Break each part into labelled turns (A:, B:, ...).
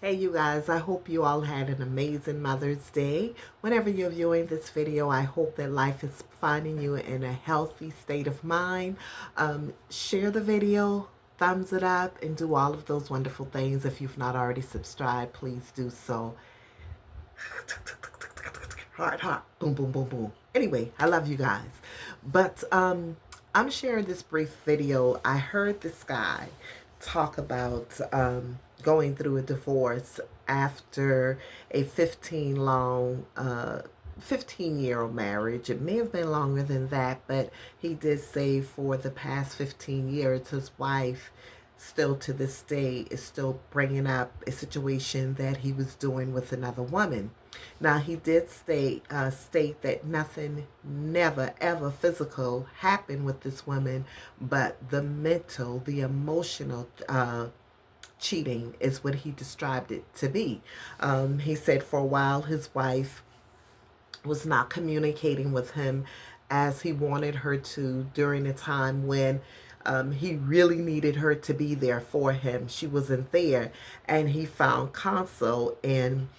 A: Hey you guys, I hope you all had an amazing Mother's Day. Whenever you're viewing this video, I hope that life is finding you in a healthy state of mind. Share the video, thumbs it up, and do all of those wonderful things. If you've not already subscribed, please do so. Heart, heart, boom, boom, boom, boom. Anyway, I love you guys. But I'm sharing this brief video. I heard this guy talk about going through a divorce after a 15-year marriage. It may have been longer than that, but he did say for the past 15 years, his wife still to this day is still bringing up a situation that he was doing with another woman. Now he did state that nothing, never, ever physical happened with this woman, but the mental, the emotional cheating is what he described it to be. He said for a while his wife was not communicating with him as he wanted her to during a time when he really needed her to be there for him. She wasn't there, and he found counsel in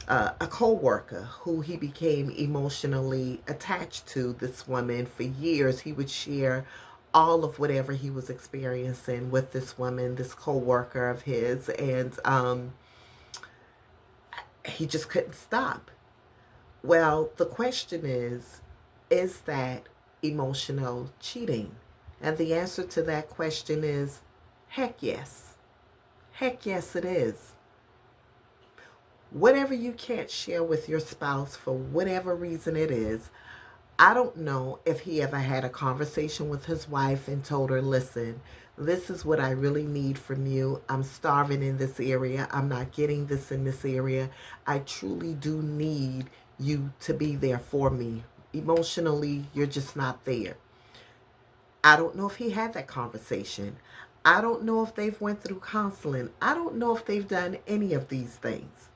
A: a co-worker who he became emotionally attached to. This woman for years, he would share all of whatever he was experiencing with this woman, this co-worker of his, and he just couldn't stop. Well, the question is that emotional cheating? And the answer to that question is heck yes. Heck yes, it is. Whatever you can't share with your spouse for whatever reason it is, I don't know if he ever had a conversation with his wife and told her, listen, this is what I really need from you. I'm starving in this area. I'm not getting this in this area. I truly do need you to be there for me. Emotionally, you're just not there. I don't know if he had that conversation. I don't know if they've went through counseling. I don't know if they've done any of these things.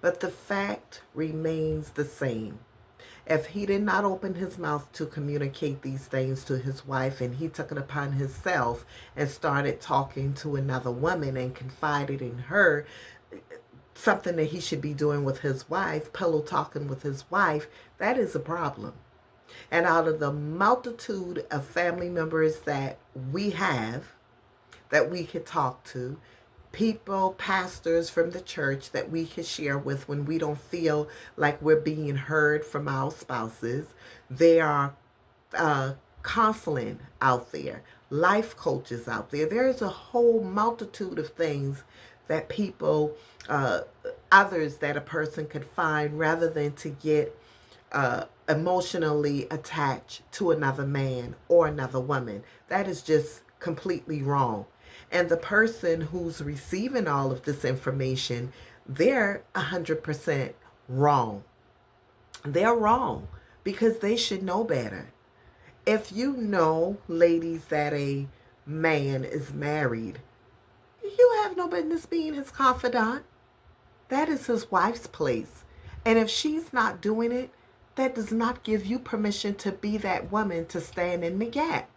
A: But the fact remains the same. If he did not open his mouth to communicate these things to his wife, and he took it upon himself and started talking to another woman and confided in her something that he should be doing with his wife, pillow talking with his wife, that is a problem. And out of the multitude of family members that we have, that we could talk to, people, pastors from the church that we can share with when we don't feel like we're being heard from our spouses. There are counseling out there, life coaches out there. There's a whole multitude of things that people, others that a person could find rather than to get emotionally attached to another man or another woman. That is just completely wrong. And the person who's receiving all of this information, they're 100% wrong. They're wrong because they should know better. If you know, ladies, that a man is married, you have no business being his confidant. That is his wife's place. And if she's not doing it, that does not give you permission to be that woman to stand in the gap.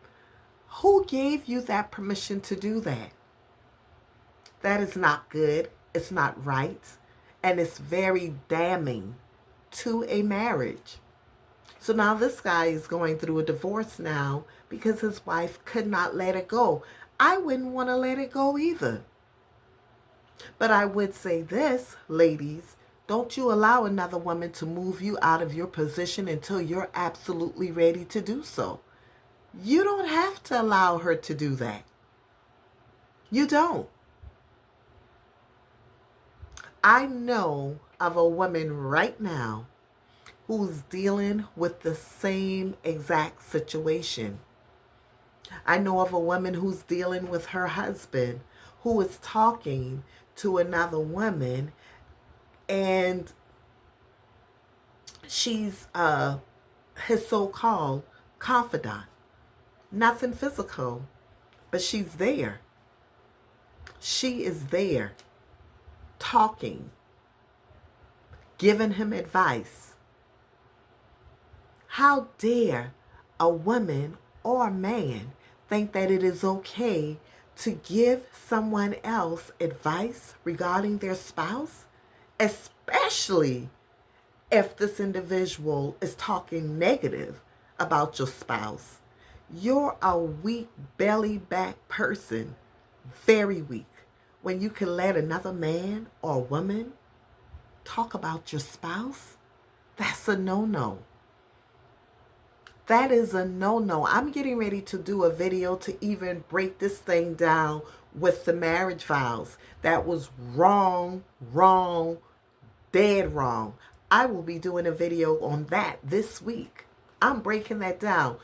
A: Who gave you that permission to do that? That is not good. It's not right. And it's very damning to a marriage. So now this guy is going through a divorce now because his wife could not let it go. I wouldn't want to let it go either. But I would say this, ladies, don't you allow another woman to move you out of your position until you're absolutely ready to do so. You don't have to allow her to do that. You don't. I know of a woman right now who's dealing with the same exact situation. I know of a woman who's dealing with her husband who is talking to another woman, and she's his so-called confidant. Nothing physical, but she's there. She is there, talking, giving him advice. How dare a woman or a man think that it is okay to give someone else advice regarding their spouse, especially if this individual is talking negative about your spouse. You're a weak belly back person, very weak, when you can let another man or woman talk about your spouse. That's a no-no. That is a no-no. I'm getting ready to do a video to even break this thing down with the marriage vows. That was wrong, wrong, dead wrong. I will be doing a video on that this week. I'm breaking that down.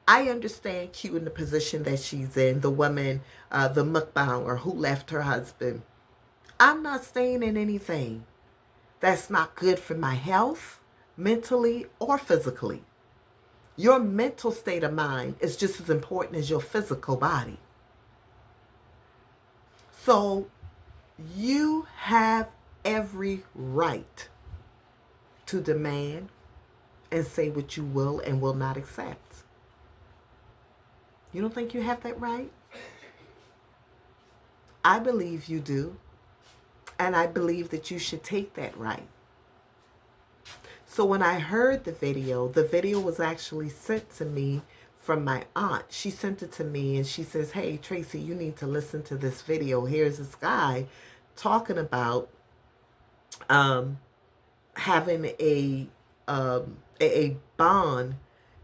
A: I understand Q in the position that she's in, the woman, the mukbanger who left her husband. I'm not staying in anything that's not good for my health, mentally or physically. Your mental state of mind is just as important as your physical body. So you have every right to demand and say what you will and will not accept. You don't think you have that right? I believe you do. And I believe that you should take that right. So when I heard the video was actually sent to me from my aunt. She sent it to me and she says, hey, Tracy, you need to listen to this video. Here's this guy talking about having a bond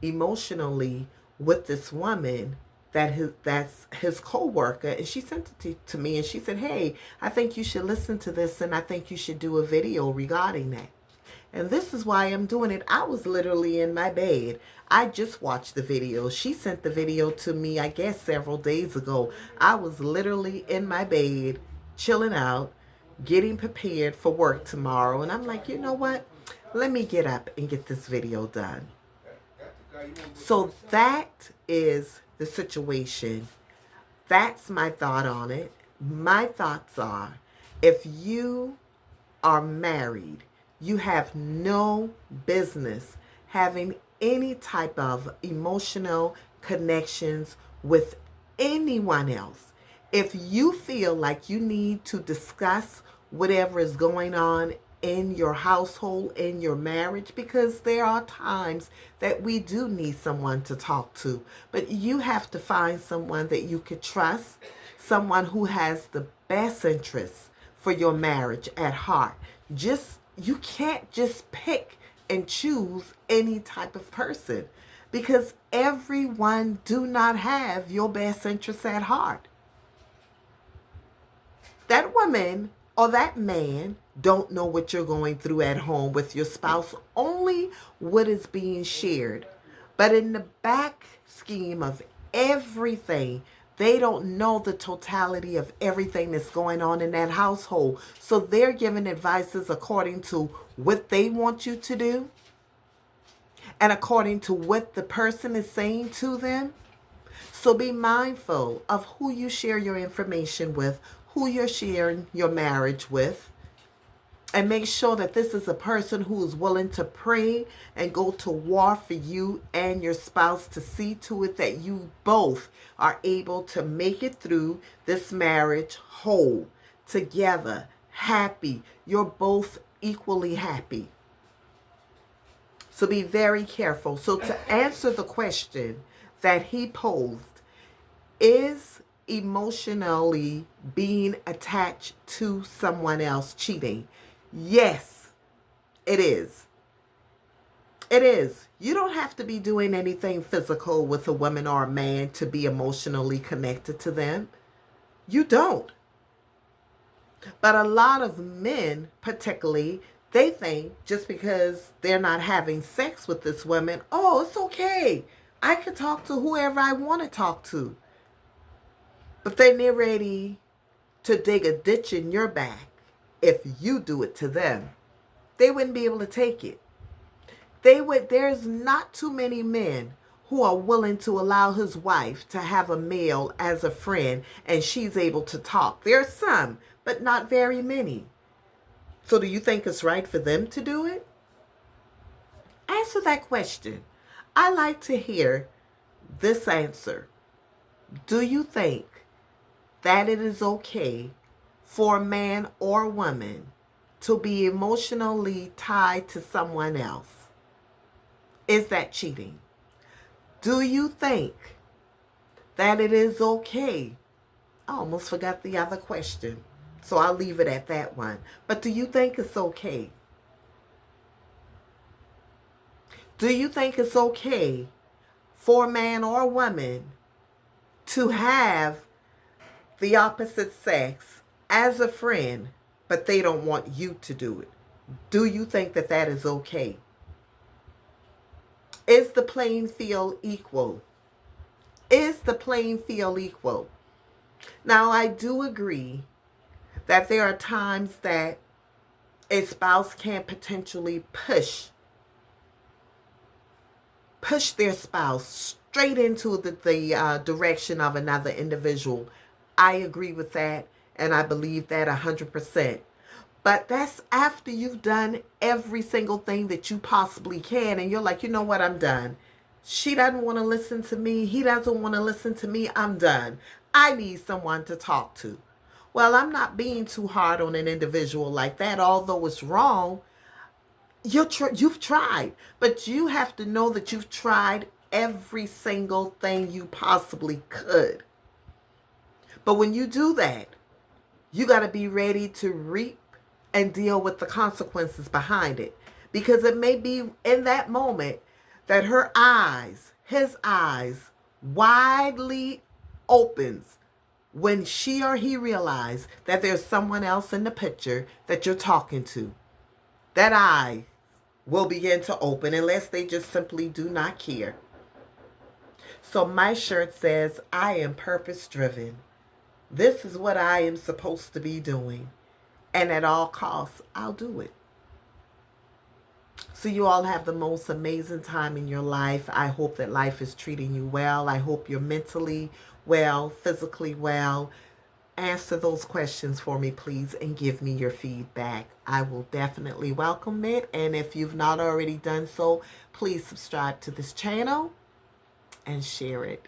A: emotionally with this woman that's his co-worker, and she sent it to me and she said, hey, I think you should listen to this and I think you should do a video regarding that. And this is why I'm doing it. I was literally in my bed. I just watched the video. She sent the video to me, I guess, several days ago. I was literally in my bed, chilling out, getting prepared for work tomorrow. And I'm like, you know what? Let me get up and get this video done. So that is the situation. That's my thought on it. My thoughts are, if you are married, you have no business having any type of emotional connections with anyone else. If you feel like you need to discuss whatever is going on in your household, in your marriage, because there are times that we do need someone to talk to, but you have to find someone that you could trust, someone who has the best interests for your marriage at heart. You can't just pick and choose any type of person, because everyone do not have your best interests at heart. That woman or that man don't know what you're going through at home with your spouse, only what is being shared. But in the back scheme of everything, they don't know the totality of everything that's going on in that household. So they're giving advices according to what they want you to do and according to what the person is saying to them. So be mindful of who you share your information with, who you're sharing your marriage with, and make sure that this is a person who is willing to pray and go to war for you and your spouse to see to it that you both are able to make it through this marriage whole, together, happy. You're both equally happy. So be very careful. So to answer the question that he posed, is emotionally being attached to someone else cheating? Yes, it is. It is. You don't have to be doing anything physical with a woman or a man to be emotionally connected to them. You don't. But a lot of men, particularly, they think just because they're not having sex with this woman, oh, it's okay. I can talk to whoever I want to talk to. But then they're ready to dig a ditch in your back if you do it to them. They wouldn't be able to take it. There's not too many men who are willing to allow his wife to have a male as a friend and she's able to talk. There's some, but not very many. So do you think it's right for them to do it? Answer that question. I like to hear this answer. Do you think that it is okay for a man or woman to be emotionally tied to someone else? Is that cheating? Do you think that it is okay? I almost forgot the other question, so I'll leave it at that one. But do you think it's okay? Do you think it's okay for a man or a woman to have the opposite sex as a friend, but they don't want you to do it? Do you think that that is okay? Is the playing field equal? Is the playing field equal? Now, I do agree that there are times that a spouse can potentially push their spouse straight into the direction of another individual. I agree with that, and I believe that 100%. But that's after you've done every single thing that you possibly can, and you're like, you know what, I'm done. She doesn't want to listen to me. He doesn't want to listen to me. I'm done. I need someone to talk to. Well, I'm not being too hard on an individual like that, although it's wrong. You've tried, but you have to know that you've tried every single thing you possibly could. But when you do that, you got to be ready to reap and deal with the consequences behind it. Because it may be in that moment that his eyes, widely opens when she or he realizes that there's someone else in the picture that you're talking to. That eye will begin to open unless they just simply do not care. So my shirt says, I am purpose driven. This is what I am supposed to be doing. And at all costs, I'll do it. So you all have the most amazing time in your life. I hope that life is treating you well. I hope you're mentally well, physically well. Answer those questions for me, please, and give me your feedback. I will definitely welcome it. And if you've not already done so, please subscribe to this channel and share it.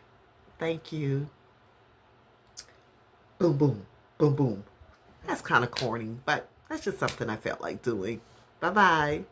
A: Thank you. Boom, boom, boom, boom. That's kind of corny, but that's just something I felt like doing. Bye-bye.